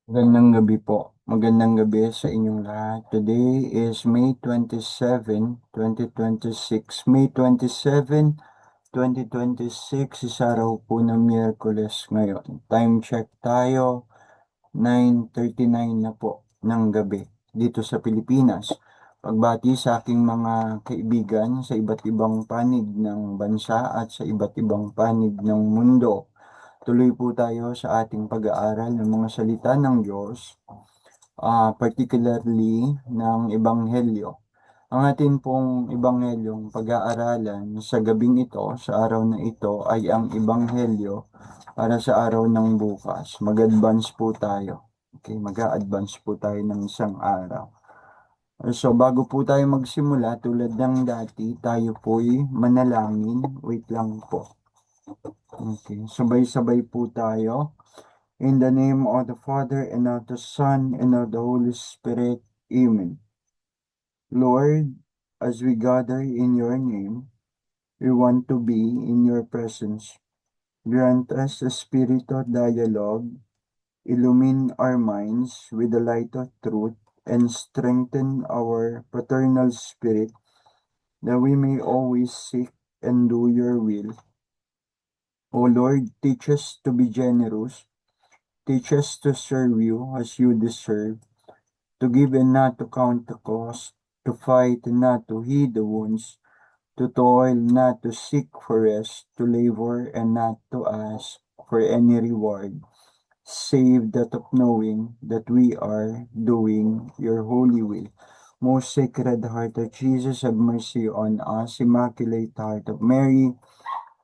Magandang gabi po. Magandang gabi sa inyong lahat. Today is May 27, 2026. May 27, 2026 is araw po ng Miyerkules ngayon. Time check tayo, 9:39 na po ng gabi dito sa Pilipinas. Pagbati sa aking mga kaibigan sa iba't ibang panig ng bansa at sa iba't ibang panig ng mundo. Tuloy po tayo sa ating pag-aaral ng mga salita ng Diyos, particularly ng Ebanghelyo. Ang atin pong Ebanghelyong pag-aaralan sa gabing ito, sa araw na ito, ay ang Ebanghelyo para sa araw ng bukas. Mag-advance po tayo. Okay, mag-a-advance po tayo ng isang araw. So, bago po tayo magsimula, tulad ng dati, tayo po'y manalangin. Wait lang po. Okay, sabay-sabay po tayo. In the name of the Father, and of the Son, and of the Holy Spirit. Amen. Lord, as we gather in your name, we want to be in your presence. Grant us a spirit of dialogue, illumine our minds with the light of truth, and strengthen our paternal spirit, that we may always seek and do your will. O Lord, teach us to be generous, teach us to serve you as you deserve, to give and not to count the cost, to fight and not to heed the wounds, to toil not to seek for rest, to labor and not to ask for any reward, save that of knowing that we are doing your holy will. Most Sacred Heart of Jesus, have mercy on us. Immaculate Heart of Mary,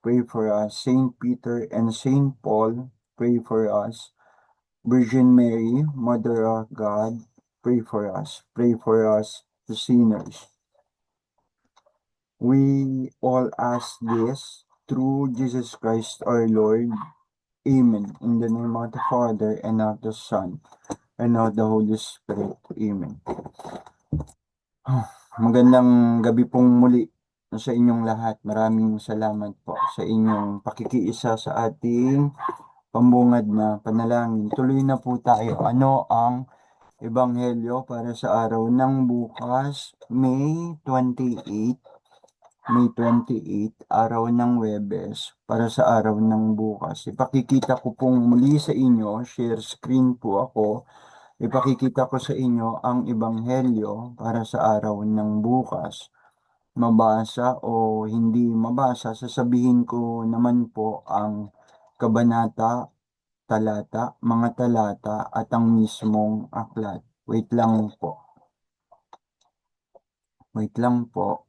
pray for us. Saint Peter and Saint Paul, pray for us. Virgin Mary, Mother of God, pray for us. Pray for us, the sinners. We all ask this through Jesus Christ our Lord. Amen. In the name of the Father, and of the Son, and of the Holy Spirit. Amen. Magandang gabi pong muli sa inyong lahat. Maraming salamat po sa inyong pakikiisa sa ating pambungad na panalangin. Tuloy na po tayo. Ano ang Ebanghelyo para sa araw ng bukas, May 28, araw ng Webes, para sa araw ng bukas. Ipakikita ko pong muli sa inyo, share screen po ako, ipakikita ko sa inyo ang Ebanghelyo para sa araw ng bukas. Mabasa o hindi mabasa, sasabihin ko naman po ang kabanata, talata, mga talata at ang mismong aklat. Wait lang po. Wait lang po.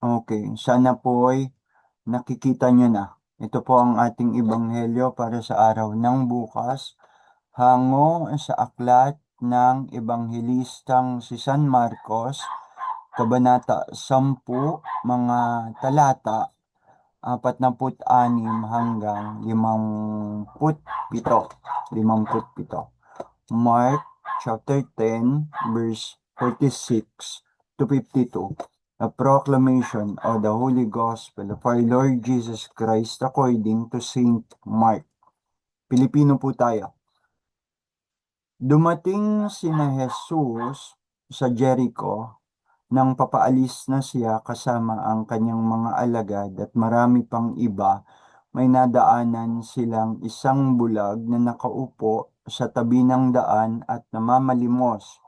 Okay, sana po ay nakikita nyo na. Ito po ang ating Ebanghelyo para sa araw ng bukas. Hango sa aklat ng Ebanghelistang si San Marcos, Kabanata 10, mga talata 46 hanggang 57. 57. Mark chapter 10, verse 46 to 52. A proclamation of the Holy Gospel of our Lord Jesus Christ according to Saint Mark. Pilipino po tayo. Dumating sina Jesus sa Jericho nang papaalis na siya kasama ang kanyang mga alagad at marami pang iba. May nadaanan silang isang bulag na nakaupo sa tabi ng daan at namamalimos.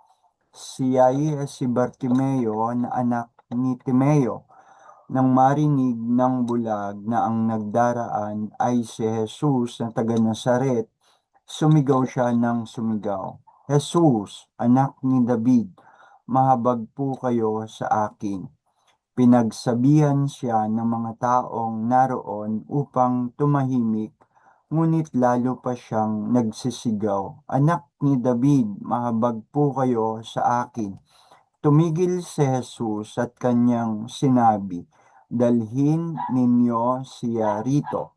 Siya ay si Bartimeo na anak ni Timeo. Nang marinig ng bulag na ang nagdaraan ay si Jesus na taga Nazaret, sumigaw siya ng sumigaw. Jesus, anak ni David, mahabag po kayo sa akin. Pinagsabihan siya ng mga taong naroon upang tumahimik, ngunit lalo pa siyang nagsisigaw, Anak ni David, mahabag po kayo sa akin. Tumigil si Jesus at kanyang sinabi, Dalhin ninyo siya rito.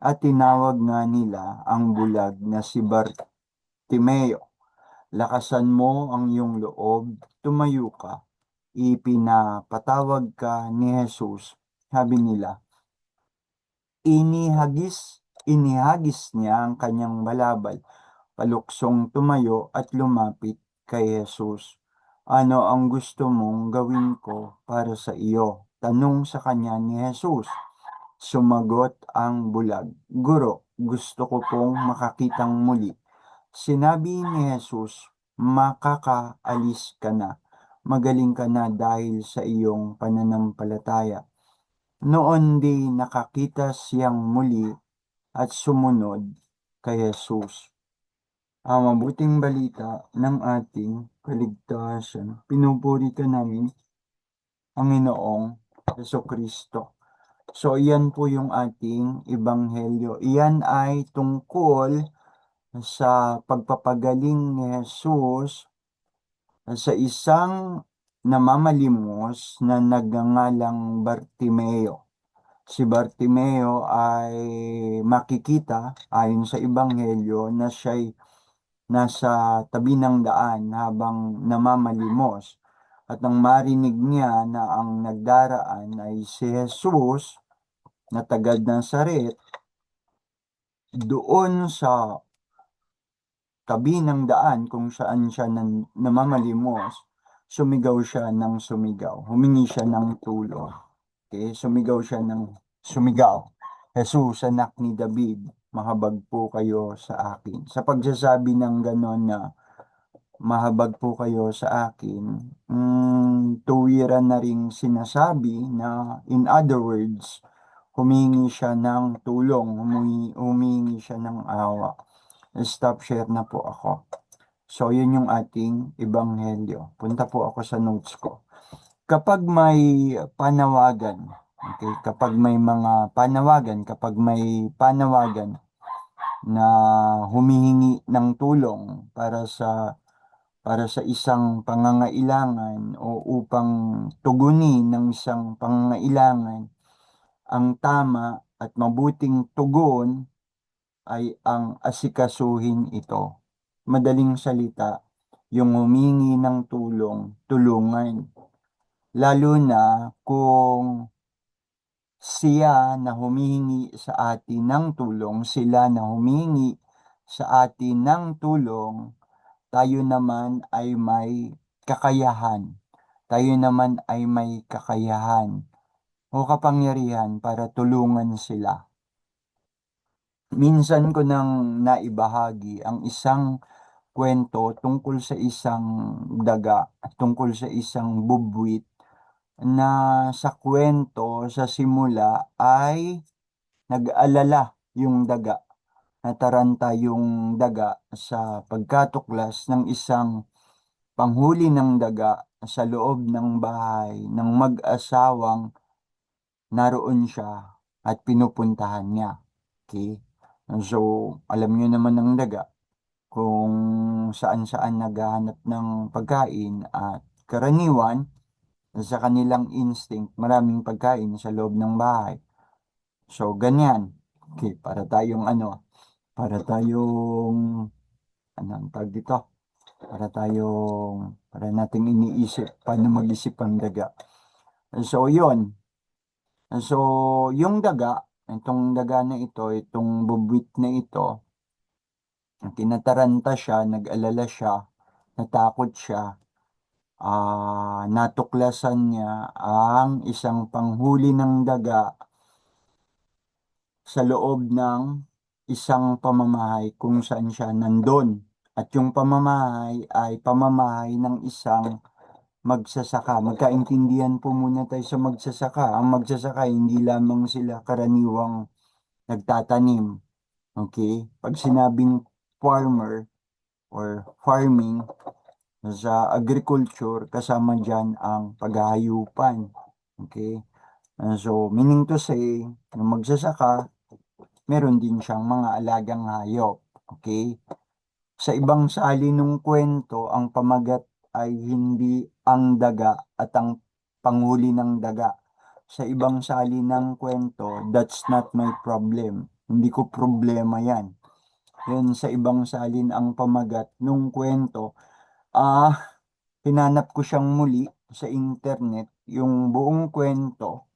At tinawag nga nila ang bulag na si Bartimeo. Lakasan mo ang iyong loob, tumayo ka. Ipinapatawag ka ni Jesus. sabi nila, inihagis niya ang kanyang balabal, paluksong tumayo at lumapit kay Jesus. Ano ang gusto mong gawin ko para sa iyo? Tanong sa kanya ni Jesus. Sumagot ang bulag, Guro, gusto ko pong makakitang muli. Sinabi ni Jesus, makakaalis ka na. Magaling ka na dahil sa iyong pananampalataya. Noon di nakakita siyang muli at sumunod kay Jesus. Ang mabuting balita ng ating kaligtasan. Pinupuri ka namin, Panginoong Jesucristo. So, iyan po yung ating ebanghelyo. Iyan ay tungkol sa pagpapagaling ni Jesus sa isang namamalimos na nagngangalang Bartimeo. Si Bartimeo ay makikita ayon sa ebanghelyo na siya'y nasa tabi ng daan habang namamalimos. At nang marinig niya na ang nagdaraan ay si Jesus na taga Nazaret, doon sa tabi ng daan kung saan siya namamalimos, sumigaw siya ng sumigaw. Humingi siya ng tulong. Okay? Sumigaw siya ng sumigaw. Jesus, anak ni David, mahabag po kayo sa akin. Sa pagsasabi ng gano'n na mahabag po kayo sa akin, tuwiran na ring sinasabi na, in other words, humingi siya ng tulong, humingi siya ng awa. Stop share na po ako. So, yun yung ating ebanghelyo. Punta po ako sa notes ko. Kapag may panawagan, okay, kapag may panawagan na humihingi ng tulong para sa isang pangangailangan o upang tugunin ng isang pangangailangan, ang tama at mabuting tugon ay ang asikasuhin ito. Madaling salita, yung humingi ng tulong, tulungan. Lalo na kung siya na humihingi sa atin ng tulong, sila na humingi sa atin ng tulong, tayo naman ay may kakayahan. Tayo naman ay may kakayahan o kapangyarihan para tulungan sila. Minsan ko nang naibahagi ang isang kwento tungkol sa isang daga, tungkol sa isang bubwit na sa kwento sa simula ay nag-alala yung daga. Nataranta yung daga sa pagkatuklas ng isang panghuli ng daga sa loob ng bahay ng mag-asawang naroon siya at pinupuntahan niya. Okay? So, alam niyo naman ng daga kung saan-saan naghahanap ng pagkain at karaniwan sa kanilang instinct, maraming pagkain sa loob ng bahay. So, ganyan. Okay, anong tawag dito? Para nating iniisip, paano mag-isip ang daga. So, yun. So, yung daga, itong daga na ito, itong bubwit na ito, tinataranta siya, nag-alala siya, natakot siya, natuklasan niya ang isang panghuli ng daga sa loob ng isang pamamahay kung saan siya nandun. At yung pamamahay ay pamamahay ng isang magsasaka. Magkaintindihan po muna tayo sa magsasaka. Ang magsasaka, hindi lamang sila karaniwang nagtatanim. Okay? Pag sinabing farmer or farming, sa agriculture, kasama dyan ang paghahayupan. Okay? So, meaning to say, yung magsasaka, meron din siyang mga alagang hayop. Okay? Sa ibang sali ng kwento, ang pamagat ay hindi ang daga at ang panghuli ng daga. Sa ibang sali ng kwento, that's not my problem. Hindi ko problema yan. Yun, sa ibang salin ang pamagat nung kwento, hinanap ko siyang muli sa internet, yung buong kwento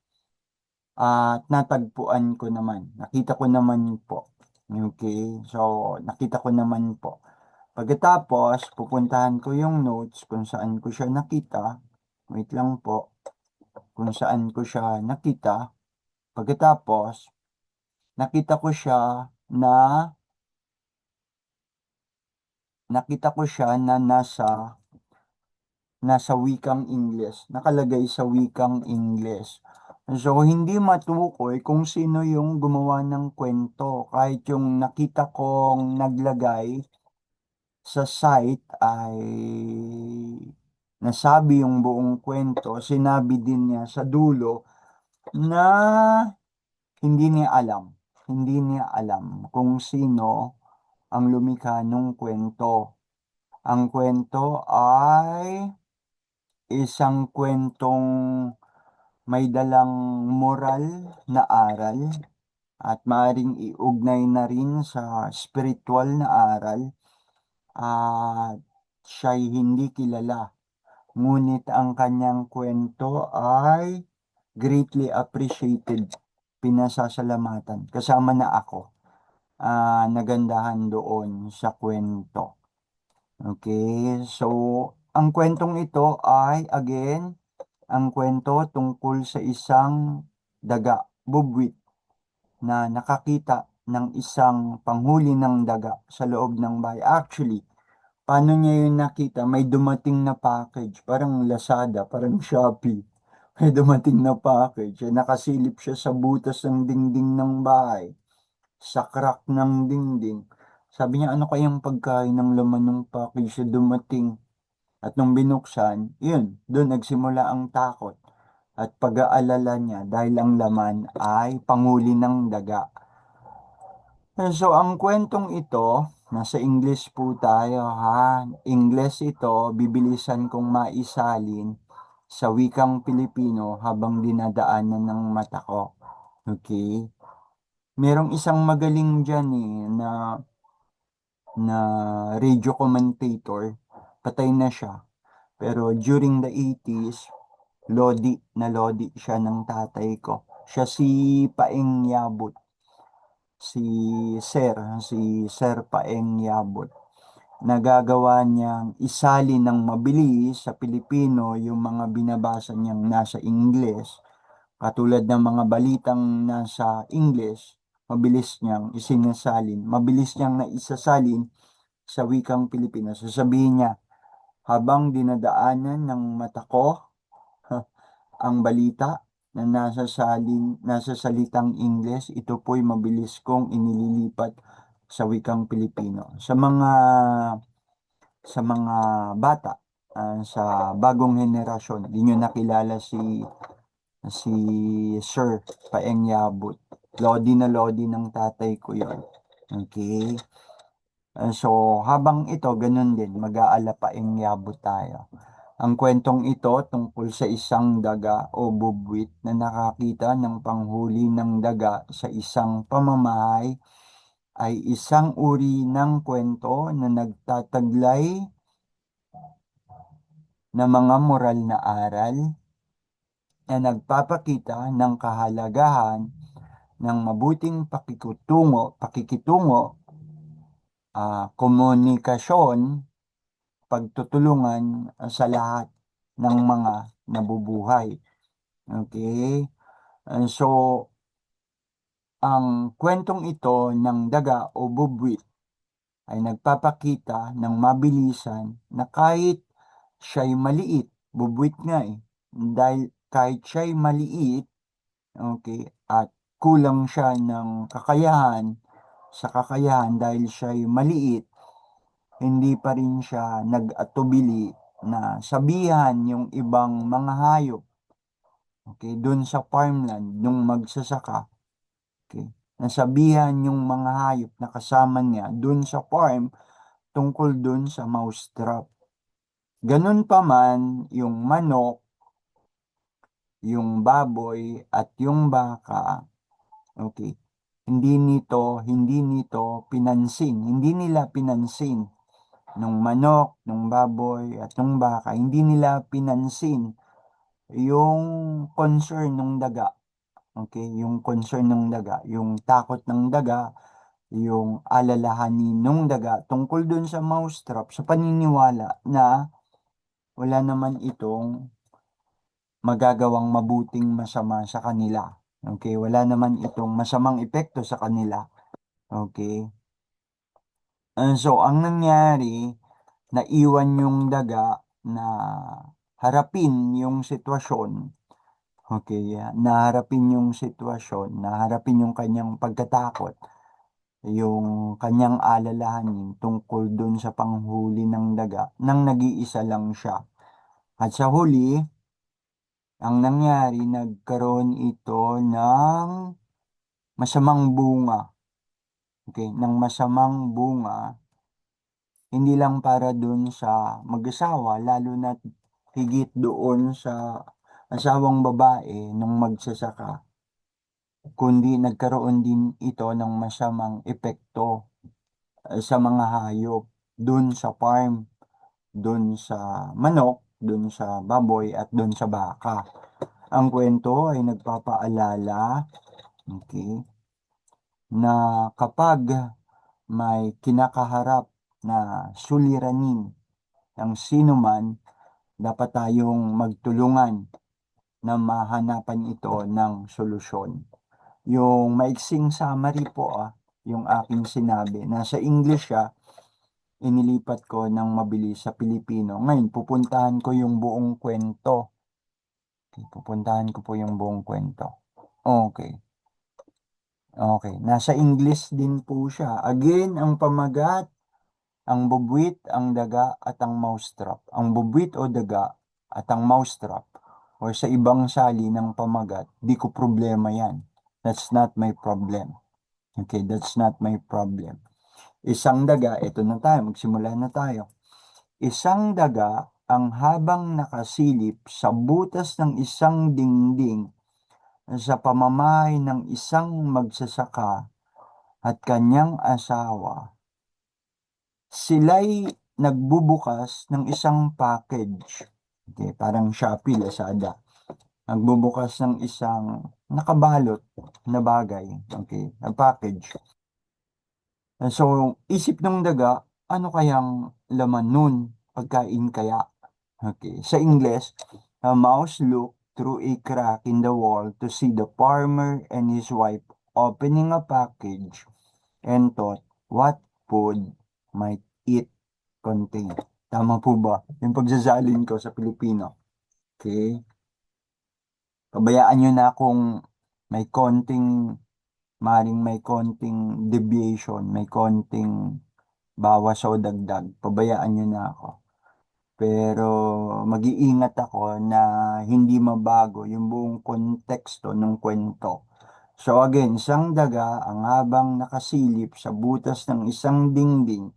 at natagpuan ko naman. Nakita ko naman po. Okay, so nakita ko naman po. Pagkatapos, pupuntahan ko yung notes kung saan ko siya nakita. Wait lang po. Kung saan ko siya nakita. Pagkatapos, nakita ko siya na nakita ko siya na nasa wikang Ingles. Nakalagay sa wikang Ingles. So, hindi matukoy kung sino yung gumawa ng kwento. Kahit yung nakita kong naglagay sa site ay nasabi yung buong kwento. Sinabi din niya sa dulo na hindi niya alam. Hindi niya alam kung sino ang lumikha ng kwento. Ang kwento ay isang kwentong may dalang moral na aral at maaring iugnay na rin sa spiritual na aral at siya'y hindi kilala. Ngunit ang kanyang kwento ay greatly appreciated, pinasasalamatan. Kasama na ako, nagandahan doon sa kwento. Okay, so ang kwentong ito ay again, ang kwento tungkol sa isang daga, bubwit, na nakakita ng isang panghuli ng daga sa loob ng bahay. Actually, paano niya yun nakita? May dumating na package, parang Lazada, parang Shopee. May dumating na package, nakasilip siya sa butas ng dingding ng bahay, sa crack ng dingding. Sabi niya, ano kayang pagkain ng laman ng package na dumating? At nung binuksan, yun, doon nagsimula ang takot at pag-aalala niya dahil ang laman ay panguli ng daga. So, ang kwentong ito, nasa English po tayo ha. English ito, bibilisan kong maisalin sa wikang Pilipino habang dinadaanan ng mata ko. Okay? Merong isang magaling dyan na radio commentator. Patay na siya. Pero during the 80s, Lodi siya ng tatay ko. Siya si Paeng Yabut. Si si Sir Paeng Yabut. Nagagawa niyang isalin ng mabilis sa Pilipino yung mga binabasa niyang nasa Ingles. Katulad ng mga balitang nasa Ingles, mabilis niyang isinasalin. Mabilis niyang naisasalin sa wikang Pilipino. Sasabihin niya, habang dinadaanan ng mata ko ang balita na nasa salitang Ingles, ito po'y mabilis kong inililipat sa wikang Pilipino. Sa mga bata, sa bagong henerasyon, di nyo nakilala si Sir Paeng Yabut. Lodi na lodi ng tatay ko yon. Okay? So, habang ito, ganun din, mag-aala Paeng Yabut tayo. Ang kwentong ito tungkol sa isang daga o bubwit na nakakita ng panghuli ng daga sa isang pamamahay ay isang uri ng kwento na nagtataglay na mga moral na aral na nagpapakita ng kahalagahan ng mabuting pakikitungo, komunikasyon, pagtutulungan sa lahat ng mga nabubuhay. Okay? So, ang kwentong ito ng daga o bubwit ay nagpapakita ng mabilisan na kahit siya'y maliit, bubwit nga dahil kahit siya'y maliit, okay, at kulang siya ng kakayahan dahil siya'y maliit, hindi pa rin siya nag-atubili na sabihan yung ibang mga hayop, okay, dun sa farmland, nung magsasaka, okay, nasabihan yung mga hayop na kasama niya dun sa farm tungkol dun sa mousetrap. Ganun pa man yung manok, yung baboy at yung baka, okay, hindi nito pinansin, hindi nila pinansin nung manok, nung baboy at nung baka, hindi nila pinansin yung concern ng daga Okay, yung concern ng daga, yung takot ng daga, yung alalahanin ng daga tungkol dun sa mousetrap sa paniniwala na wala naman itong magagawang mabuting masama sa kanila. Okay, wala naman itong masamang epekto sa kanila. Okay. So, ang nangyari, naiwan yung daga na harapin yung sitwasyon. Okay, naharapin yung sitwasyon, naharapin yung kanyang pagkatakot, yung kanyang alalahanin tungkol dun sa panghuli ng daga nang nag-iisa lang siya. At sa huli, ang nangyari, nagkaroon ito ng masamang bunga. Okay, ng masamang bunga, hindi lang para dun sa mag-asawa, lalo na higit doon sa asawang babae nung magsasaka, kundi nagkaroon din ito ng masamang epekto sa mga hayop dun sa farm, dun sa manok, dun sa baboy at dun sa baka. Ang kwento ay nagpapaalala, okay, na kapag may kinakaharap na suliranin ng sino man, dapat tayong magtulungan na mahanapan ito ng solusyon. Yung maiksing summary po, yung aking sinabi. Nasa English siya, inilipat ko ng mabilis sa Pilipino. Ngayon, pupuntahan ko yung buong kwento. Okay, pupuntahan ko po yung buong kwento. Okay. Okay. Nasa English din po siya. Again, ang pamagat, ang bubwit, ang daga, at ang mousetrap. Ang bubwit o daga at ang mousetrap or sa ibang sali ng pamagat, di ko problema yan. That's not my problem. Okay, that's not my problem. Isang daga, ito na tayo, magsimula na tayo. Isang daga ang habang nakasilip sa butas ng isang dingding sa pamamahay ng isang magsasaka at kanyang asawa. Sila'y nagbubukas ng isang package. Okay, parang Shopee, Lazada. Nagbubukas ng isang nakabalot na bagay. Okay, na package. So, isip ng daga, ano kayang laman nun? Pagkain kaya? Okay. Sa Ingles, a mouse looked through a crack in the wall to see the farmer and his wife opening a package and thought, what food might it contain? Tama po ba? Yung pagsasalin ko sa Pilipino. Okay. Pabayaan nyo na kung may konting, maring may konting deviation, may konting bawas o dagdag. Pabayaan nyo na ako. Pero mag-iingat ako na hindi mabago yung buong konteksto ng kwento. So again, isang daga ang habang nakasilip sa butas ng isang dingding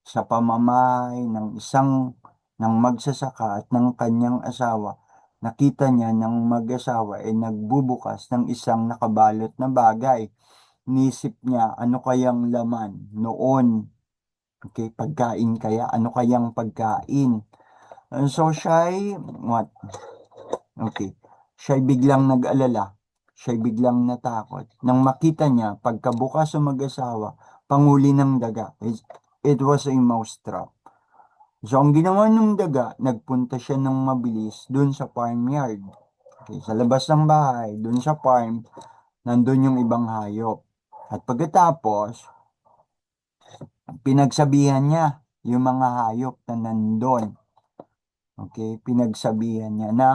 sa pamamahay ng isang ng magsasaka at ng kanyang asawa. Nakita niya ng mag-asawa ay nagbubukas ng isang nakabalot na bagay. Nisip niya, ano kayang laman noon? Okay, pagkain kaya? Ano kayang pagkain? So siya'y, what? Okay. Siya'y biglang nag-alala. Siya'y biglang natakot. Nang makita niya, pagkabukas sa mag-asawa, panguli ng daga. It was a mousetrap. So, ang ginawa ng daga, nagpunta siya ng mabilis dun sa farmyard. Okay, sa labas ng bahay, dun sa farm, nandun yung ibang hayop. At pagkatapos, pinagsabihan niya yung mga hayop na nandun. Okay, pinagsabihan niya na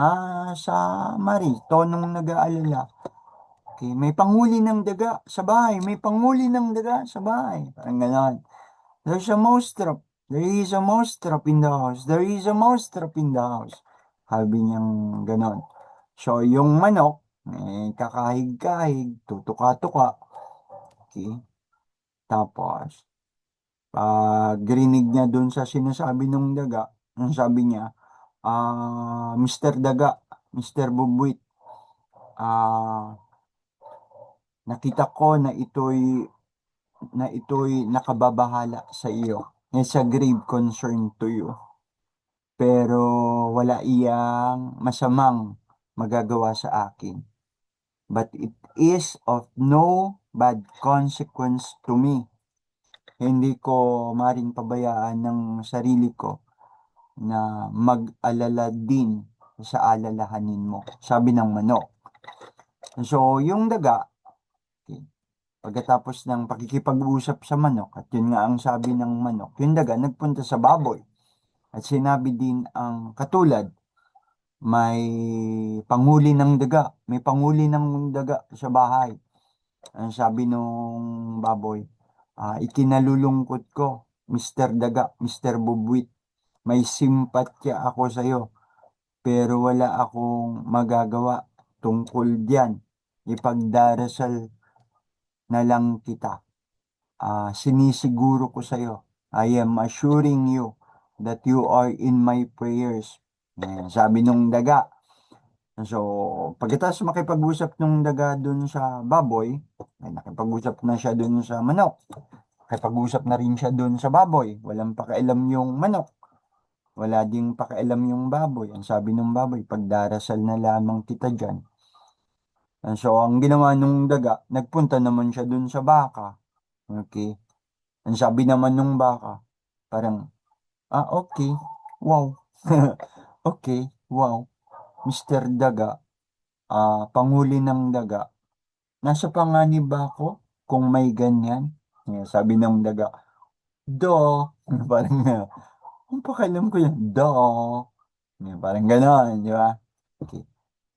sa Mari, tonong nag-aalala. Okay, may panghuli ng daga sa bahay, may panghuli ng daga sa bahay. Parang gano'n. There's a mouse trap. There is a mouse trap in the house. There is a mouse trap in the house. Sabi niyang gano'n. So, yung manok, kakahig-kahig, tutuka-tuka. Okay. Tapos, pag rinig niya dun sa sinasabi ng daga, ang sabi niya, Mr. Daga, Mr. Bubwit, ah, nakita ko na ito'y nakababahala sa iyo. It's a grave concern to you. Pero wala iyang masamang magagawa sa akin. but it is of no bad consequence to me. Hindi ko maring pabayaan ng sarili ko na mag-alala din sa alalahanin mo. Sabi ng manok. So, yung daga, okay, pagkatapos ng pakikipag-usap sa manok, at yun nga ang sabi ng manok, yung daga nagpunta sa baboy. At sinabi din ang katulad, may panghuli ng daga, may panghuli ng daga sa bahay. Ang sabi nung baboy, ikinalulungkot ko, Mr. Daga, Mr. Bubwit, may simpatya ako sa iyo, pero wala akong magagawa tungkol diyan. Ipagdarasal na lang kita. Sinisiguro ko sa iyo, I am assuring you that you are in my prayers. Sabi nung daga. So, pagkatapos makipag-usap nung daga dun sa baboy, ay nakipag-usap na siya dun sa manok. Nakipag-usap na rin siya dun sa baboy. Walang pakialam yung manok. Wala ding pakialam yung baboy. Ang sabi ng baboy, pagdarasal na lamang kita dyan. So, ang ginawa nung daga, nagpunta naman siya dun sa baka. Okay. Ang sabi naman nung baka, parang, okay, wow. Okay, wow. Mr. Daga, panghuli ng daga. Nasa panganib ba ako kung may ganyan? Sabi ng daga, do. Parang, ang pakialam ko yan, do. Parang gano'n, di ba? Okay.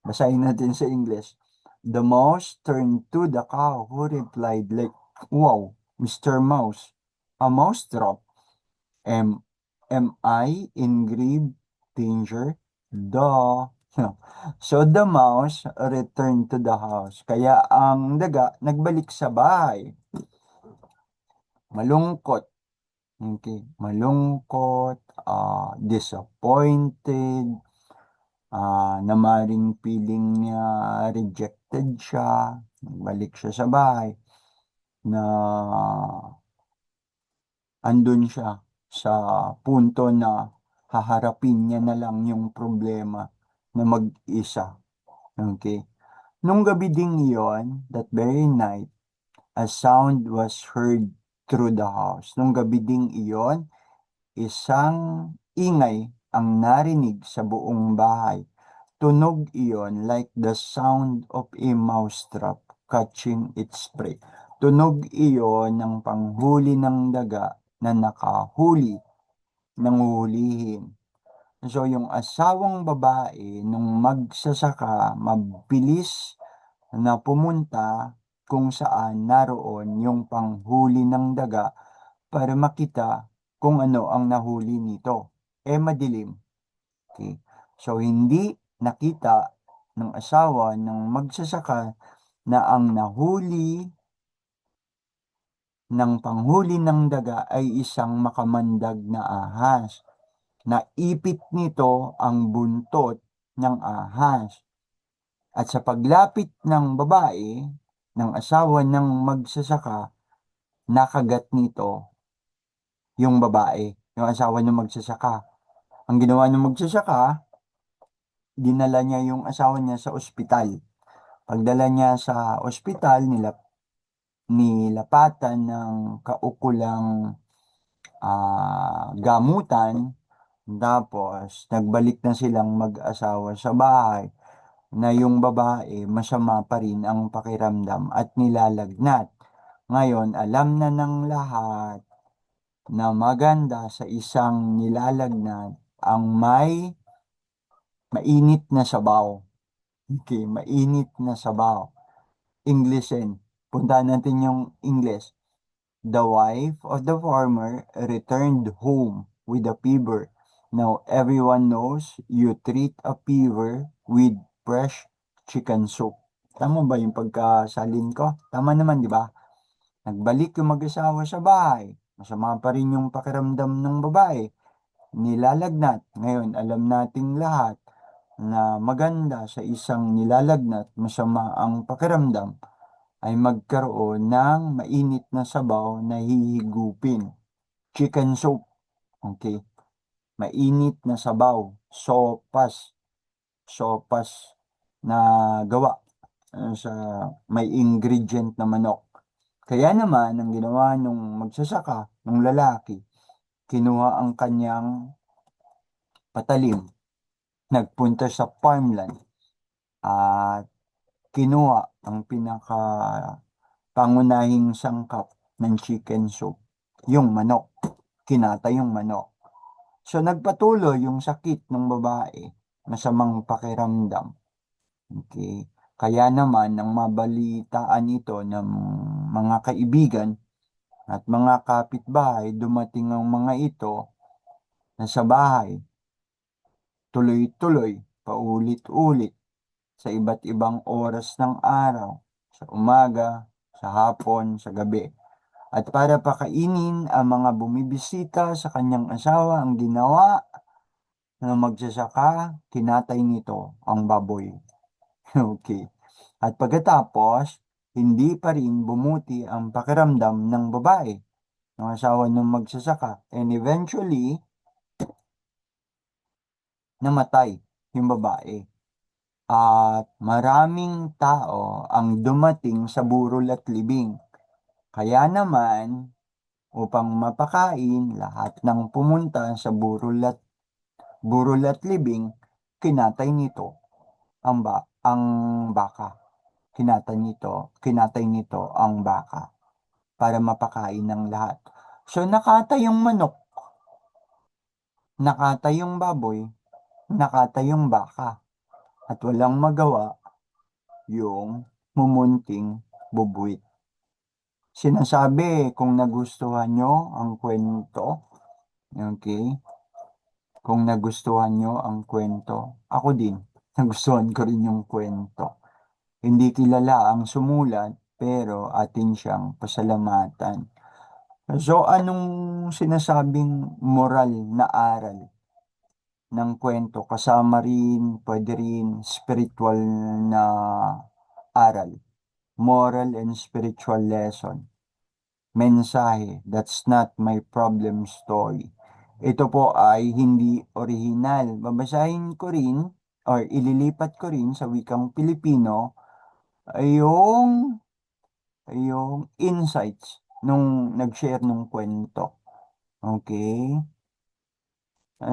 Basahin natin sa English. The mouse turned to the cow who replied like, wow, Mr. Mouse, a mouse drop. Am I in grave danger? Duh. So the mouse returned to the house. Kaya ang daga nagbalik sa bahay. Malungkot. Okay. Malungkot, disappointed, na maring feeling niya rejected siya. Nagbalik siya sa bahay na andun siya sa punto na haharapin niya na lang yung problema na mag-isa. Okay? Nung gabi ding iyon, that very night, a sound was heard through the house. Nung gabi ding iyon, isang ingay ang narinig sa buong bahay. Tunog iyon like the sound of a mousetrap catching its prey. Tunog iyon ng panghuli ng daga na nakahuli ng hulihin. So, yung asawang babae, nung magsasaka, mabilis na pumunta kung saan naroon yung panghuli ng daga para makita kung ano ang nahuli nito. Madilim. Okay. So, hindi nakita ng asawa ng magsasaka na ang nahuli ng panghuli ng daga ay isang makamandag na ahas. Naipit nito ang buntot ng ahas. At sa paglapit ng babae, ng asawa ng magsasaka, nakagat nito yung babae, yung asawa ng magsasaka. Ang ginawa ng magsasaka, dinala niya yung asawa niya sa ospital. Pagdala niya sa ospital, nilapatan ng kaukulang gamutan. Tapos, nagbalik na silang mag-asawa sa bahay na yung babae masama pa rin ang pakiramdam at nilalagnat. Ngayon, alam na ng lahat na maganda sa isang nilalagnat ang may mainit na sabaw. Okay, mainit na sabaw. Englishin. Punta natin yung English. The wife of the farmer returned home with a fever. Now everyone knows you treat a fever with fresh chicken soup. Tama ba yung pagkasalin ko? Tama naman, di ba? Nagbalik yung mag-asawa sa bahay. Masama pa rin yung pakiramdam ng babae. Nilalagnat. Ngayon, alam nating lahat na maganda sa isang nilalagnat, masama ang pakiramdam, ay magkaroon ng mainit na sabaw na hihigupin. Chicken soup. Okay. Mainit na sabaw. Sopas. Sopas na gawa sa may ingredient na manok. Kaya naman, ang ginawa nung magsasaka, nung lalaki, kinuha ang kanyang patalim, nagpunta sa farmland, at kinuha ang pinaka pangunahing sangkap ng chicken soup, yung manok. Kinatay yung manok. So nagpatuloy yung sakit ng babae, masamang pakiramdam. Okay. Kaya naman, nang mabalitaan ito ng mga kaibigan at mga kapitbahay, dumating ang mga ito na sa bahay, tuloy-tuloy, paulit-ulit, sa iba't ibang oras ng araw, sa umaga, sa hapon, sa gabi. At para pakainin ang mga bumibisita sa kanyang asawa, ang ginawa na magsasaka, kinatay nito ang baboy. Okay. At pagkatapos, hindi pa rin bumuti ang pakiramdam ng babae, ng asawa ng magsasaka. And eventually, namatay yung babae. At maraming tao ang dumating sa burol at libing. Kaya naman, upang mapakain lahat ng pumunta sa burol at libing, kinatay nito ang baka. Kinatay nito ang baka para mapakain ng lahat. So nakatay yung manok, nakatay yung baboy, nakatay yung baka, at walang magawa yung mumunting bubuit. Sinasabi kung nagustuhan nyo ang kwento, okay? Kung nagustuhan nyo ang kwento, ako din, nagustuhan ko rin yung kwento. Hindi kilala ang sumulat, pero atin siyang pasalamatan. So, anong sinasabing moral na aral ng kwento? Kasama rin, pwede rin spiritual na aral. Moral and spiritual lesson. Mensahe, that's not my problem story. Ito po ay hindi original. Babasahin ko rin or ililipat ko rin sa wikang Pilipino ay yung insights nung nag-share nung kwento. Okay?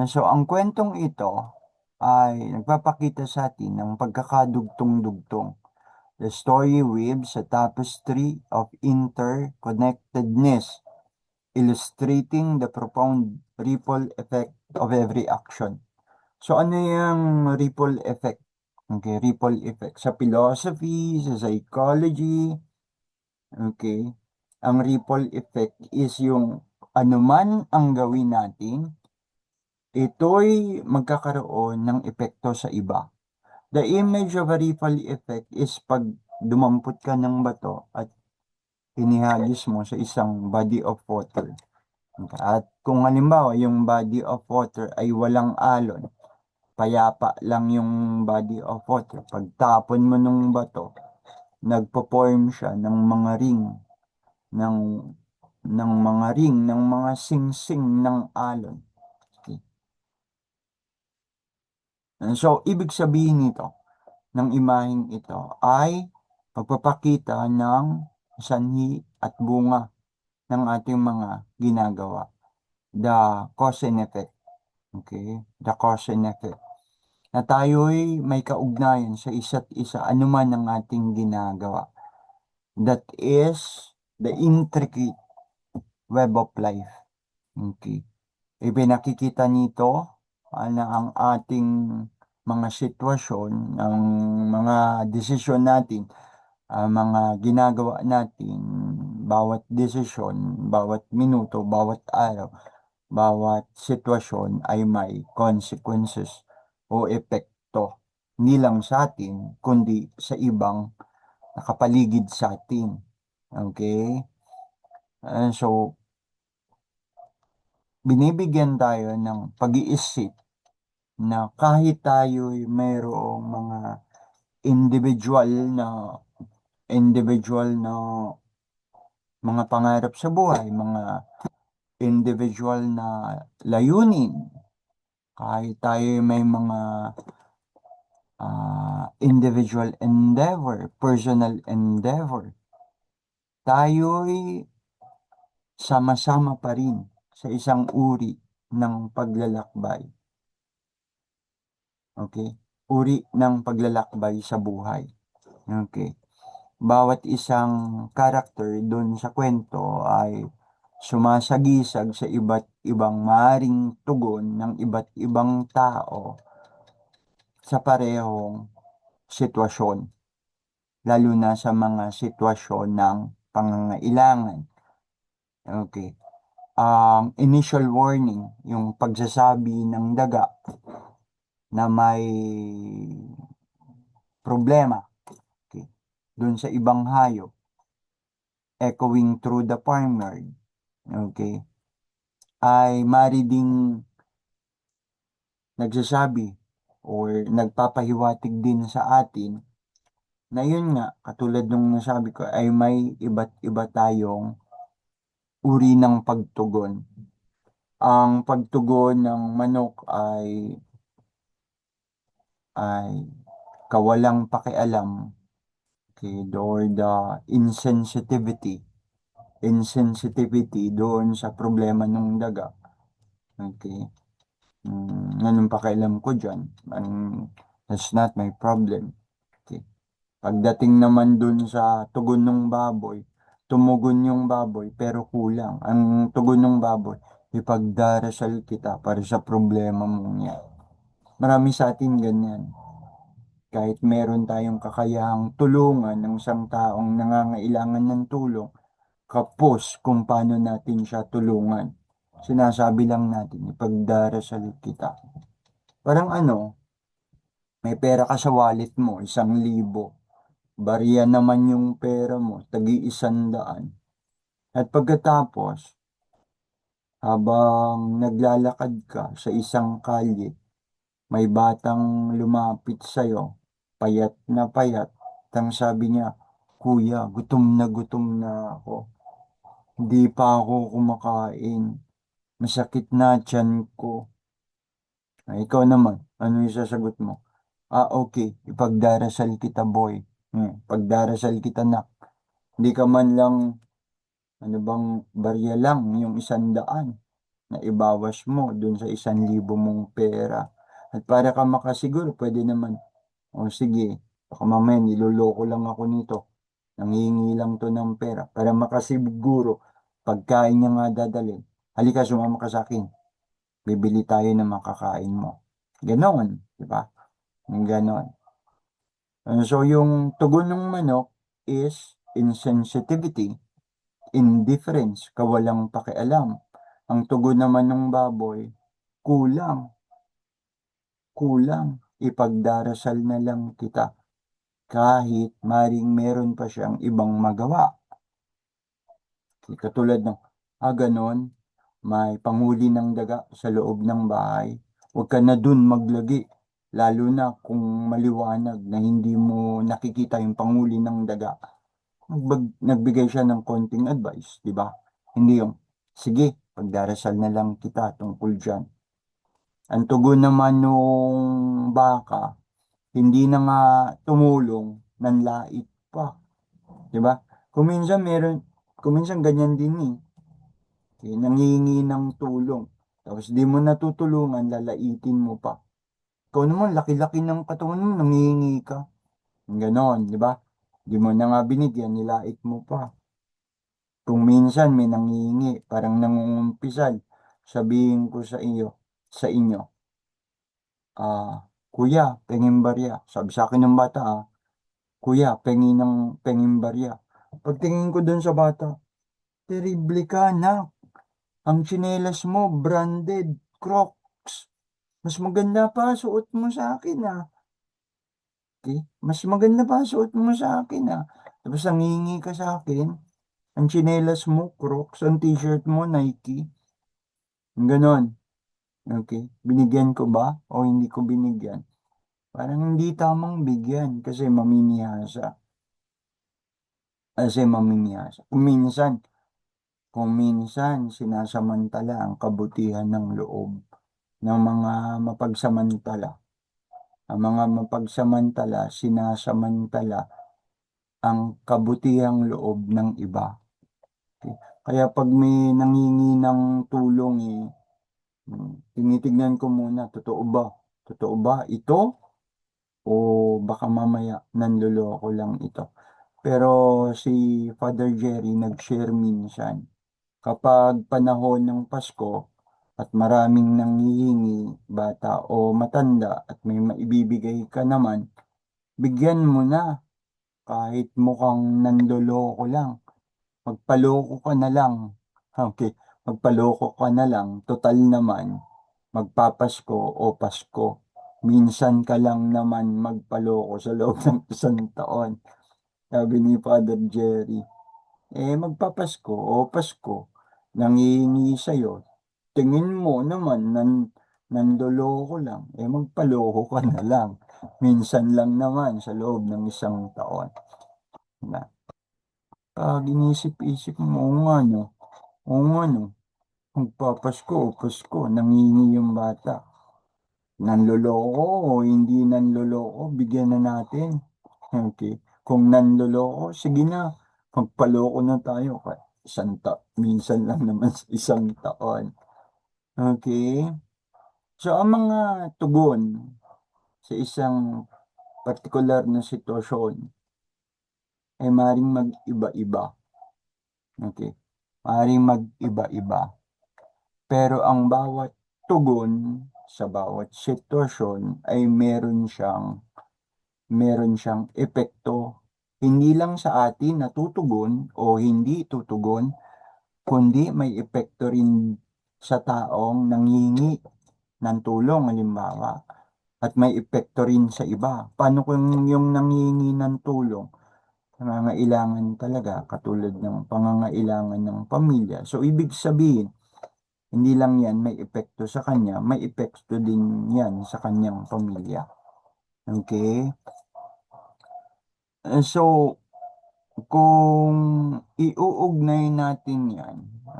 So, ang kwentong ito ay nagpapakita sa atin ng pagkakadugtong-dugtong. The story weaves a tapestry of interconnectedness, illustrating the profound ripple effect of every action. So, ano yung ripple effect? Okay, ripple effect. Sa philosophy, sa psychology, okay, ang ripple effect is yung anuman ang gawin natin, ito'y magkakaroon ng epekto sa iba. The image of a ripple effect is pag dumampot ka ng bato at inihagis mo sa isang body of water. At kung halimbawa yung body of water ay walang alon, payapa lang yung body of water, pagtapon mo ng bato, nagpo-form siya ng mga ring, ng ng mga sing-sing ng alon. Okay. So, ibig sabihin nito, ng imaheng ito, ay pagpapakita ng sanhi at bunga ng ating mga ginagawa. The cause and effect. Okay? The cause and effect. Na tayo'y may kaugnayan sa isa't isa, anuman ang ating ginagawa. That is the intricate web of life. Okay. Ipinakikita nito na ang ating mga sitwasyon, ang mga desisyon natin, mga ginagawa natin, bawat desisyon, bawat minuto, bawat araw, bawat sitwasyon ay may consequences o epekto. Hindi lang sa atin, kundi sa ibang nakapaligid sa atin. Okay? So, binibigyan tayo ng pag-iisip na kahit tayo'y mayroong mga individual na individual na mga pangarap sa buhay, mga individual na layunin, kahit tayo may mga individual endeavor, personal endeavor. Tayo'y sama-sama pa rin sa isang uri ng paglalakbay. Okay? Uri ng paglalakbay sa buhay. Okay? Bawat isang character doon sa kwento ay sumasagisag sa iba't ibang maring tugon ng iba't ibang tao sa parehong sitwasyon, lalo na sa mga sitwasyon ng pangangailangan. Okay. Ang initial warning, yung pagsasabi ng daga na may problema, okay, dun sa ibang hayop, echoing through the farmyard, okay, ay mari ding nagsasabi or nagpapahiwatig din sa atin na yun nga, katulad nung nasabi ko, ay may iba't iba tayong uri ng pagtugon. Ang pagtugon ng manok ay kawalang pakialam, okay, or the insensitivity doon sa problema ng daga. Okay. Anong pakialam ko dyan? That's not my problem. Okay. Pagdating naman dun sa tugon ng baboy, tumugon yung baboy pero kulang. Ang tugon ng baboy, ipagdarasal kita para sa problema mong yan. Marami sa atin ganyan. Kahit meron tayong kakayahang tulungan ng isang taong nangangailangan ng tulong, kapos kung paano natin siya tulungan. Sinasabi lang natin, ipagdarasal kita. Parang may pera ka sa wallet mo, 1,000. Barya naman yung pera mo, tagi 100. At pagkatapos, habang naglalakad ka sa isang kalye, may batang lumapit sa'yo, payat na payat. Tang sabi niya, Kuya, gutom na ako. Hindi pa ako kumakain. Masakit na tiyan ko. Ikaw naman, ano yung sasagot mo? Okay, ipagdarasal kita, boy. Pagdarasal kita, nak. Hindi ka man lang, ano bang, barya lang, yung 100 na ibawas mo dun sa 1,000 mong pera. At para ka makasiguro, pwede naman, o sige, baka mamaya niloloko lang ako nito. Nangihingi lang to ng pera. Para makasiguro, pagkain niya nga dadalhin. Halika, sumama ka sa akin. Bibili tayo ng makakain mo. Ganon, di ba? Ganon. So, yung tugon ng manok is insensitivity, indifference, kawalang pakialam. Ang tugon naman ng baboy, kulang, kulang, ipagdarasal na lang kita. Kahit maring meron pa siyang ibang magawa. Katulad ng, ganon, may panghuli ng daga sa loob ng bahay. Huwag ka na dun maglagi. Lalo na kung maliwanag na hindi mo nakikita yung panghuli ng daga. Nagbigay siya ng konting advice, di ba? Hindi yung, sige, pagdarasal na lang kita tungkol dyan. Ang tugon naman nung baka, hindi na nga tumulong, nanlait pa. Di ba? Kung minsan ganyan din eh. Okay, nangihingi ng tulong. Tapos di mo natutulungan, lalaitin mo pa. Ikaw naman, laki-laki ng katawan mo, nangihingi ka. Ganon, di ba? Di mo na nga binigyan, nilait mo pa. Kung minsan may nangihingi, parang nangungumpisal, sabihin ko sa inyo, Kuya, pengin barya. Sabi sa akin ng bata, Kuya, pengin barya. Pagtingin ko dun sa bata, terrible ka na. Ang tsinelas mo, branded, Crocs. Mas maganda pa, suot mo sa akin Okay? Mas maganda pa, suot mo sa akin Tapos nangingi ka sa akin, ang tsinelas mo, Crocs, ang t-shirt mo, Nike. Ganon. Okay? Binigyan ko ba o hindi ko binigyan? Parang hindi tamang bigyan kasi mamimiyasa. Kasi mamimiyasa. Kung minsan, sinasamantala ang kabutihan ng loob ng mga mapagsamantala. Ang mga mapagsamantala, sinasamantala ang kabutihang loob ng iba. Okay? Kaya pag may nangingi ng tulong, tinitignan ko muna, totoo ba? Totoo ba ito? O baka mamaya nanloloko lang ito. Pero si Father Jerry nag-share minsan, kapag panahon ng Pasko at maraming nanghihingi, bata o matanda, at may maibibigay ka naman, bigyan mo na kahit mukhang nanloloko lang. Magpaloko ka na lang. Okay, magpaloko ka na lang. Total naman, magpapasko o Pasko. Minsan ka lang naman magpaloko sa loob ng isang taon. Sabi ni Father Jerry. Magpapasko o Pasko, nangihingi sa'yo. Tingin mo naman, nandoloko lang. Magpaloko ka na lang. Minsan lang naman sa loob ng isang taon. Na, pag inisip-isip mo, oo nga no, oo nga no, magpapasko o Pasko, nangingi yung bata. Nanloloko o hindi nanloloko, bigyan na natin. Okay. Kung nanloloko, sige na, magpaloko na tayo. Minsan lang naman sa isang taon. Okay. So, ang mga tugon sa isang partikular na sitwasyon ay maaaring mag-iba-iba. Okay. Maaaring mag-iba-iba. Pero ang bawat tugon sa bawat sitwasyon ay meron siyang epekto. Hindi lang sa atin na tutugon o hindi tutugon, kundi may epekto rin sa taong nanghingi ng tulong, halimbawa. At may epekto rin sa iba. Paano kung yung nanghingi ng tulong, pangangailangan talaga, katulad ng pangangailangan ng pamilya. So, ibig sabihin, hindi lang yan may epekto sa kanya, may epekto din yan sa kanyang pamilya. Okay? So, kung iuugnay natin yan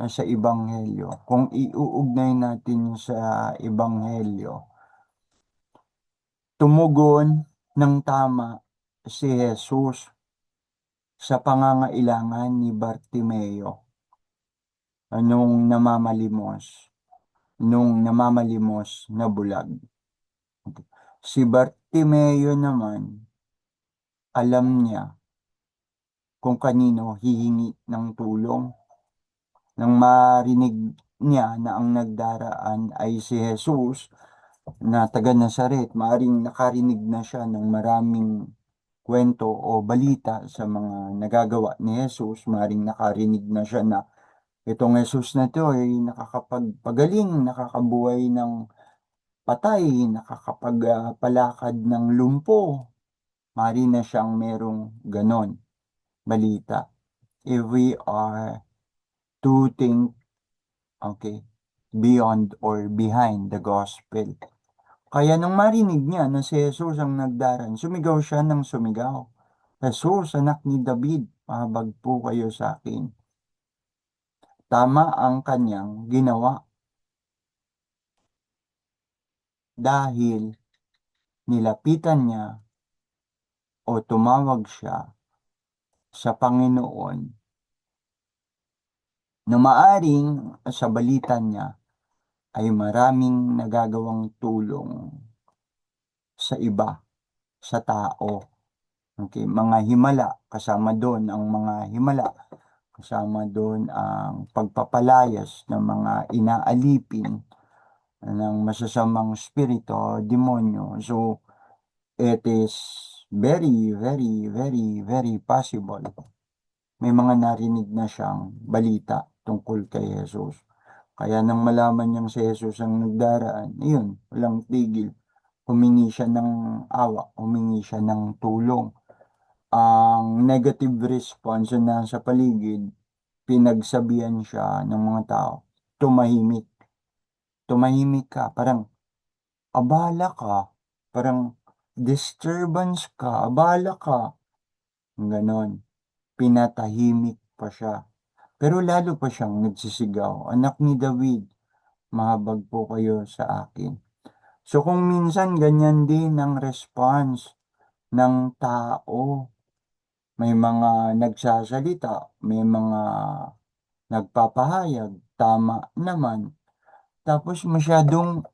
sa Ebanghelyo, kung iuugnay natin sa Ebanghelyo, tumugon ng tama si Jesus sa pangangailangan ni Bartimeo nung namamalimos na bulag. Si Bartimeo naman, alam niya kung kanino hihingi ng tulong. Nang marinig niya na ang nagdaraan ay si Jesus na taga Nazaret, maaring nakarinig na siya ng maraming kwento o balita sa mga nagagawa ni Jesus. Maaring nakarinig na siya na itong Jesus na to ay nakakapagpagaling, nakakabuhay ng patay, nakakapagpalakad ng lumpo. Maaring na siyang merong ganon balita. If we are to think, okay, beyond or behind the gospel. Kaya nung marinig niya na si Jesus ang nagdaran, sumigaw siya ng sumigaw. Jesus, anak ni David, mahabag po kayo sa akin. Tama ang kanyang ginawa dahil nilapitan niya o tumawag siya sa Panginoon na maaring sa balita niya ay maraming nagagawang tulong sa iba, sa tao. Okay, mga himala, kasama doon ang mga himala, kasama doon ang pagpapalayas ng mga inaalipin ng masasamang spirito, demonyo. So, it is very, very, very, very possible. May mga narinig na siyang balita tungkol kay Jesus. Kaya nang malaman niyang si Jesus ang nagdaraan, ayun, walang tigil. Humingi siya ng awa, humingi siya ng tulong. Ang negative response na sa paligid, pinagsabihan siya ng mga tao, tumahimik. Tumahimik ka, parang abala ka, parang disturbance ka, abala ka. Ganon, pinatahimik pa siya. Pero lalo pa siyang nagsisigaw, anak ni David, mahabag po kayo sa akin. So kung minsan ganyan din ang response ng tao, may mga nagsasalita, may mga nagpapahayag, tama naman. Tapos masyadong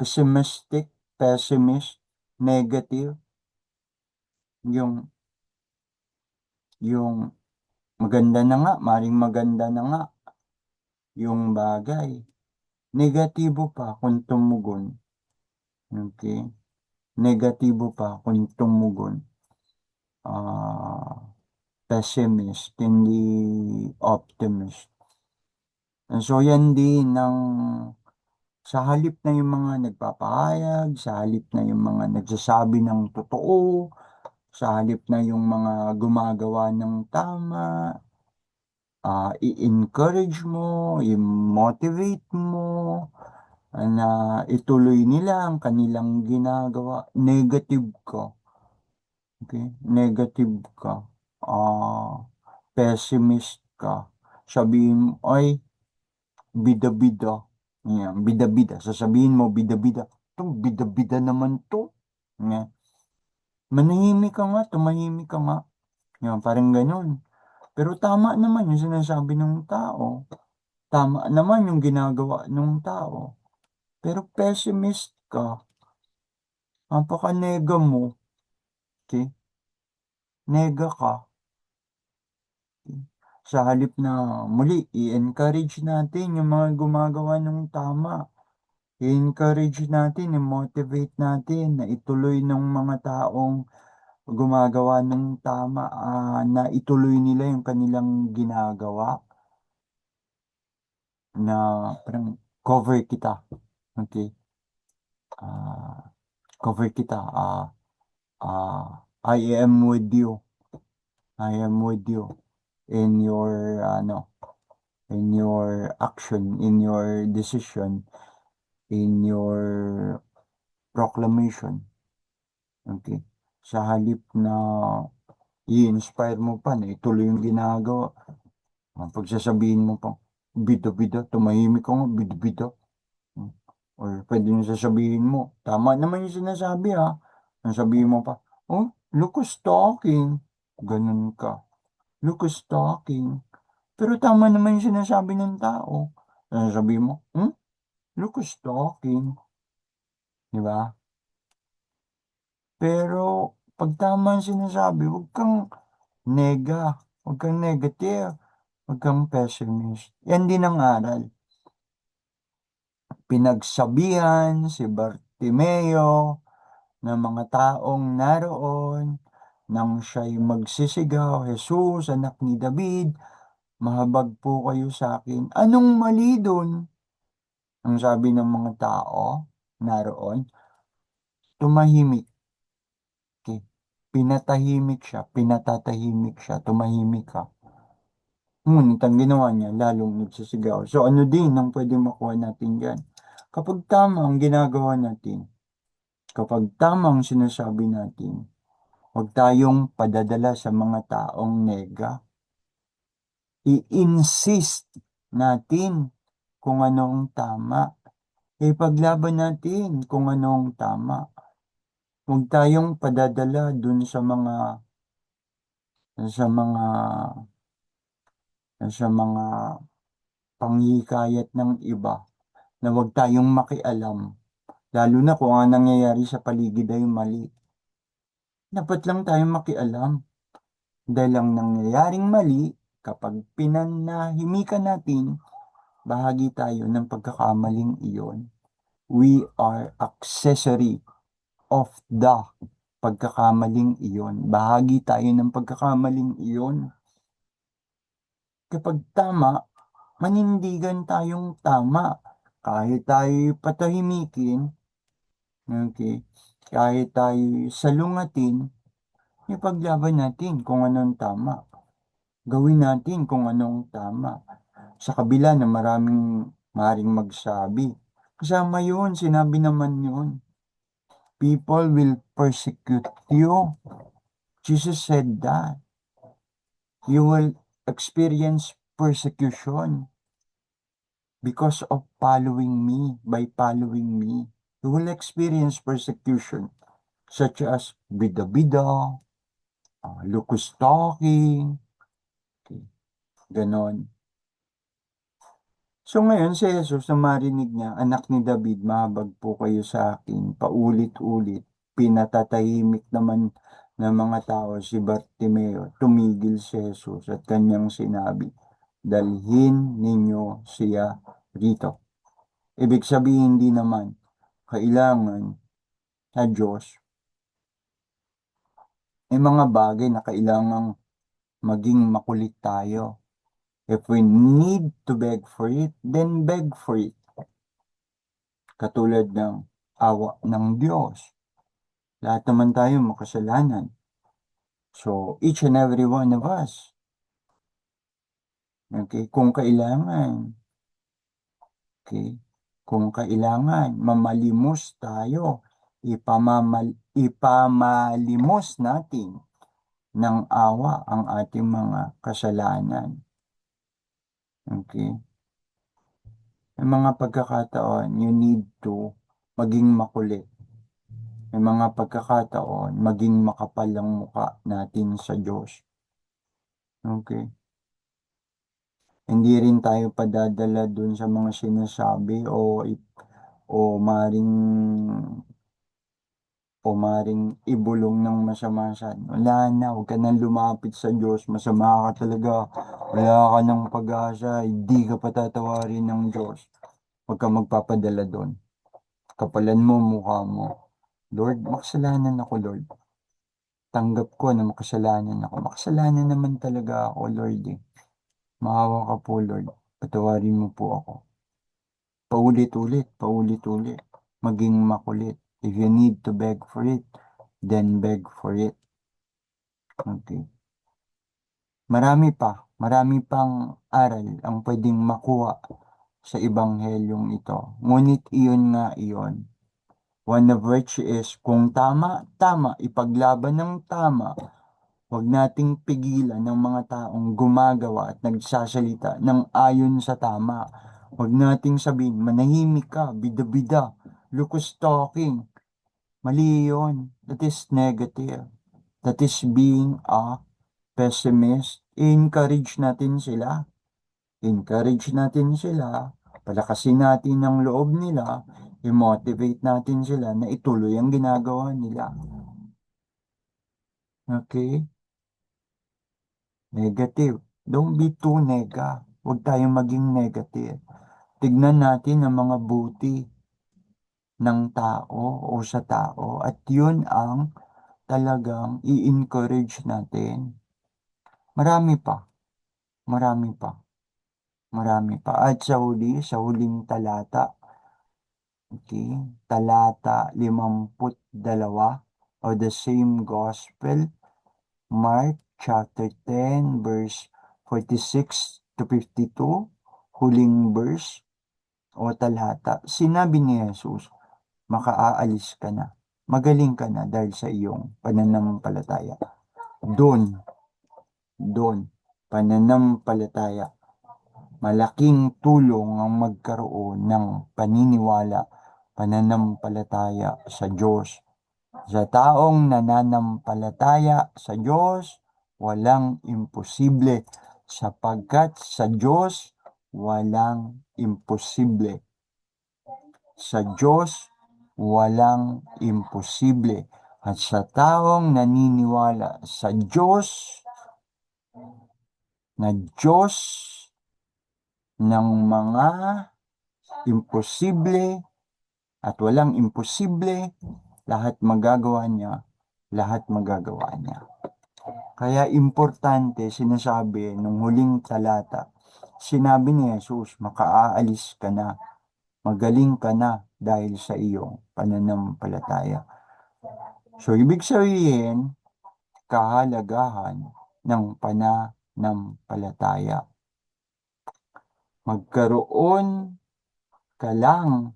pessimistic, pessimist, negative, yung, yung maganda na nga, maring maganda na nga yung bagay. Negatibo pa kung tumugon. Okay? Negatibo pa kung tumugon. Ah, pessimist, hindi optimist. So, yan din ng sa halip na yung mga nagpapahayag, sa halip na yung mga nagsasabi ng totoo, sa halip na yung mga gumagawa ng tama, i-encourage mo, i-motivate mo, na ituloy nila ang kanilang ginagawa, negative ka. Okay? Negative ka. Pessimist ka. Sabihin mo, ay, bida-bida. Yan, bida-bida. Sasabihin mo, bida-bida. Itong bida-bida naman to. Yan. Manahimik ka nga, tumahimik ka nga. Yan, parang ganun. Pero tama naman yung sinasabi ng tao. Tama naman yung ginagawa ng tao. Pero pessimist ka. Napaka-nega mo. Okay? Nega ka. Sa halip na muli, i-encourage natin yung mga gumagawa ng tama. I-encourage natin, i-motivate natin na ituloy ng mga taong gumagawa ng tama, na ituloy nila yung kanilang ginagawa, na parang cover kita. Okay? Ah, cover kita. I am with you. I am with you in your in your action, in your decision, in your proclamation. Okay? Sa halip na i-inspire mo pa na ituloy yung ginagawa. Ang pagsasabihin mo pa, bida-bida, tumahimik ka nga, bida-bida. Hmm. Or pwede nyo sasabihin mo, tama naman yung sinasabi ha. Ang sabihin mo pa, oh, look who's talking. Ganun ka. Look who's talking. Pero tama naman yung sinasabi ng tao. Ang sabihin mo, look who's talking. Di ba? Pero pag tama ang sinasabi, huwag kang negative, huwag kang pessimist. Yan din ang aral. Pinagsabihan si Bartimeo ng mga taong naroon nang siya'y magsisigaw, Jesus, anak ni David, mahabag po kayo sa akin. Anong mali dun? Ang sabi ng mga tao naroon, tumahimik. Okay. Pinatatahimik siya, tumahimik ka. Ngunit ang ginawa niya, lalong nagsisigaw. So ano din ang pwede makuha natin dyan? Kapag tama ang ginagawa natin, kapag tama ang sinasabi natin, huwag tayong padadala sa mga taong nega. I-insist natin kung anong tama. Ipaglaban natin kung anong tama. Huwag tayong padadala dun sa mga sa mga panghikayat ng iba na huwag tayong makialam. Lalo na kung ang nangyayari sa paligid ay mali. Dapat lang tayong makialam. Dahil ang nangyayaring mali, kapag pinanahimikan natin, bahagi tayo ng pagkakamaling iyon. We are accessory of the pagkakamaling iyon. Bahagi tayo ng pagkakamaling iyon. Kapag tama, manindigan tayong tama. Kahit tayo patahimikin, okay, kahit tayo salungatin, ipaglaban natin kung anong tama. Gawin natin kung anong tama. Sa kabila na maraming maring magsabi. Kasama yun, sinabi naman yun. People will persecute you. Jesus said that. You will experience persecution. because of following me, by following me, you will experience persecution such as bida-bida, locust stalking, okay, ganon. So ngayon si Jesus na marinig niya, anak ni David, mahabag po kayo sa akin, paulit-ulit, pinatatahimik naman ng mga tao si Bartimeo, tumigil si Jesus at kanyang sinabi, dalhin ninyo siya rito. Ibig sabihin hindi naman, kailangan sa Diyos, may mga bagay na kailangang maging makulit tayo. If we need to beg for it, then beg for it. Katulad ng awa ng Diyos. Lahat naman tayo makasalanan. So, each and every one of us, okay, kung kailangan, mamalimos tayo, ipamalimos natin ng awa ang ating mga kasalanan. Okay? May mga pagkakataon, you need to maging makulit. May mga pagkakataon, maging makapal ang mukha natin sa Diyos. Okay? Hindi rin tayo padadala dun sa mga sinasabi o maring ibulong ng masama sa wala na, huwag ka nang lumapit sa Diyos, masama ka talaga, wala ka ng pag-asa, hindi ka patatawarin ng Diyos. Huwag ka magpapadala doon. Kapalan mo mukha mo. Lord, makasalanan ako, Lord. Tanggap ko na makasalanan ako. Makasalanan naman talaga ako, Lord. Maawa ka po, Lord. Patawarin mo po ako. Paulit-ulit, paulit-ulit. Maging makulit. If you need to beg for it, then beg for it. Okay. Marami pang aral ang pwedeng makuha sa Ebanghelyong ito. Ngunit iyon nga iyon. One of which is, kung tama, tama, ipaglaban ng tama. Huwag nating pigilan ng mga taong gumagawa at nagsasalita ng ayon sa tama. Huwag nating sabihin, manahimik ka, bida-bida, locust talking. Mali yun. That is negative. That is being a pessimist. Encourage natin sila. Encourage natin sila. Palakasin natin ang loob nila. I-motivate natin sila na ituloy ang ginagawa nila. Okay? Negative. Don't be too nega. Huwag tayong maging negative. Tignan natin ang mga buti ng tao o sa tao at yun ang talagang i-encourage natin. Marami pa. Marami pa. Marami pa. At sa huling talata, okay, talata 52 of the same gospel, Mark chapter 10, verse 46 to 52, huling verse o talata, sinabi ni Jesus, makaaalis ka na, magaling ka na dahil sa iyong pananampalataya. Doon, pananampalataya. Malaking tulong ang magkaroon ng pananampalataya sa Diyos. Sa taong nananampalataya sa Diyos, walang imposible sapagkat sa Diyos walang imposible. Sa Diyos walang imposible. At sa taong naniniwala sa Diyos, na Diyos ng mga imposible at walang imposible, lahat magagawa niya. Kaya importante, sinasabi nung huling talata, sinabi ni Jesus, makaaalis ka na, magaling ka na dahil sa iyong pananampalataya. So, ibig sabihin, kahalagahan ng pananampalataya. Magkaroon ka lang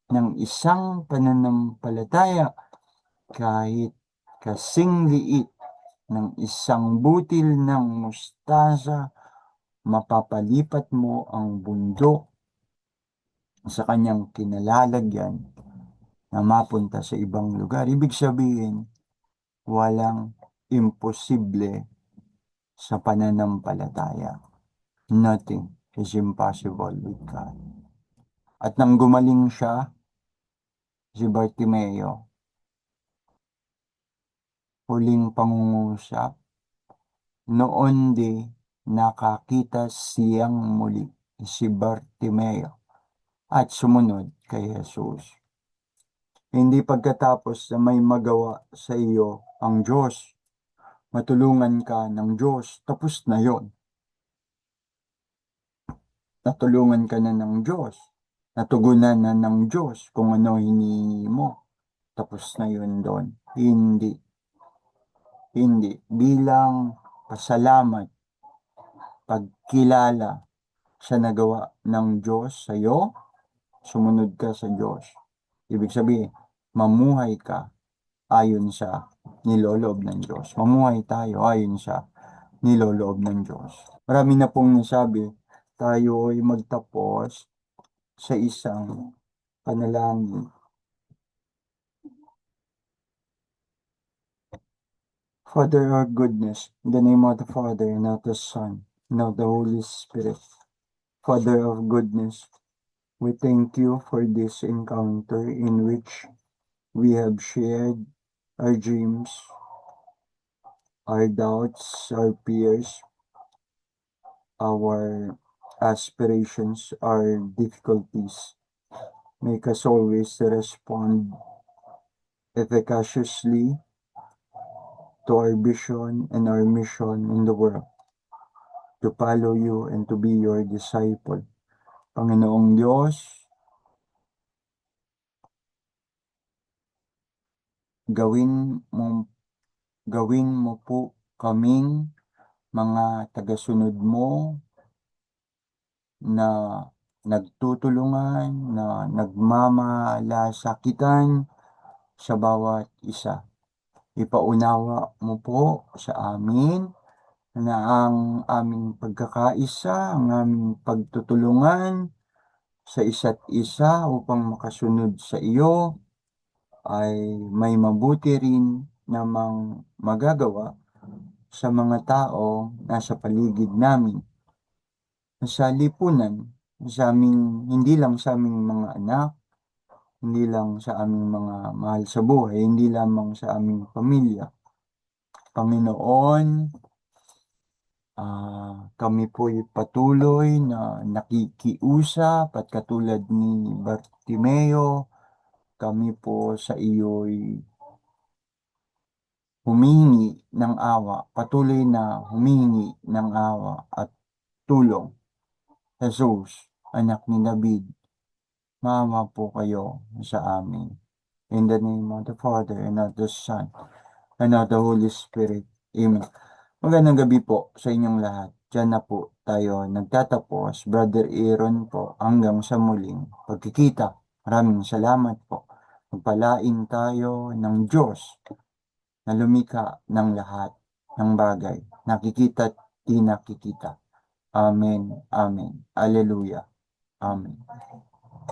ng isang pananampalataya kahit kasing liit ng isang butil ng mustasa, mapapalipat mo ang bundok sa kanyang kinalalagyan na mapunta sa ibang lugar. Ibig sabihin, walang imposible sa pananampalataya. Nothing is impossible with God. At nang gumaling siya, si Bartimeo, huling pangungusap, noon di nakakita siyang muli si Bartimeo at sumunod kay Jesus. Hindi pagkatapos na may magawa sa iyo ang Diyos, matulungan ka ng Diyos, tapos na yon. Natulungan ka na ng Diyos, natugunan na ng Diyos kung ano hinihingi mo, tapos na yun doon. Hindi, hindi. Bilang pasalamat, pagkilala sa nagawa ng Diyos sa iyo, sumunod ka sa Diyos. Ibig sabihin, mamuhay ka ayon sa niloloob ng Diyos. Mamuhay tayo ayon sa niloloob ng Diyos. Marami na pong nasabi, tayo ay magtapos sa isang panalangin. Father, our goodness, in the name of the Father, and of the Son, and of the Holy Spirit. Father of goodness, we thank you for this encounter in which we have shared our dreams, our doubts, our fears, our aspirations, our difficulties. Make us always respond efficaciously to our vision and our mission in the world, to follow you and to be your disciple. Panginoong Diyos, gawin mo po kaming mga tagasunod mo na nagtutulungan, na nagmamalasakitan sa bawat isa. Ipaunawa mo po sa amin na ang aming pagkakaisa, ang aming pagtutulungan sa isa't isa upang makasunod sa iyo ay may mabuti rin namang magagawa sa mga tao nasa paligid namin, sa lipunan, sa aming, hindi lang sa aming mga anak, hindi lang sa aming mga mahal sa buhay, hindi lamang sa aming pamilya. Panginoon, kami po'y patuloy na nakikiusap at katulad ni Bartimeo, kami po sa iyo'y humingi ng awa, patuloy na humingi ng awa at tulong. Jesus, anak ni David, maawa po kayo sa amin. In the name of the Father, and of the Son, and of the Holy Spirit. Amen. Magandang gabi po sa inyong lahat. Diyan na po tayo nagtatapos. Brother Aaron po, hanggang sa muling pagkikita. Maraming salamat po. Magpalain tayo ng Diyos na lumikha ng lahat ng bagay. Nakikita at di nakikita. Amen. Amen. Alleluia. Amen.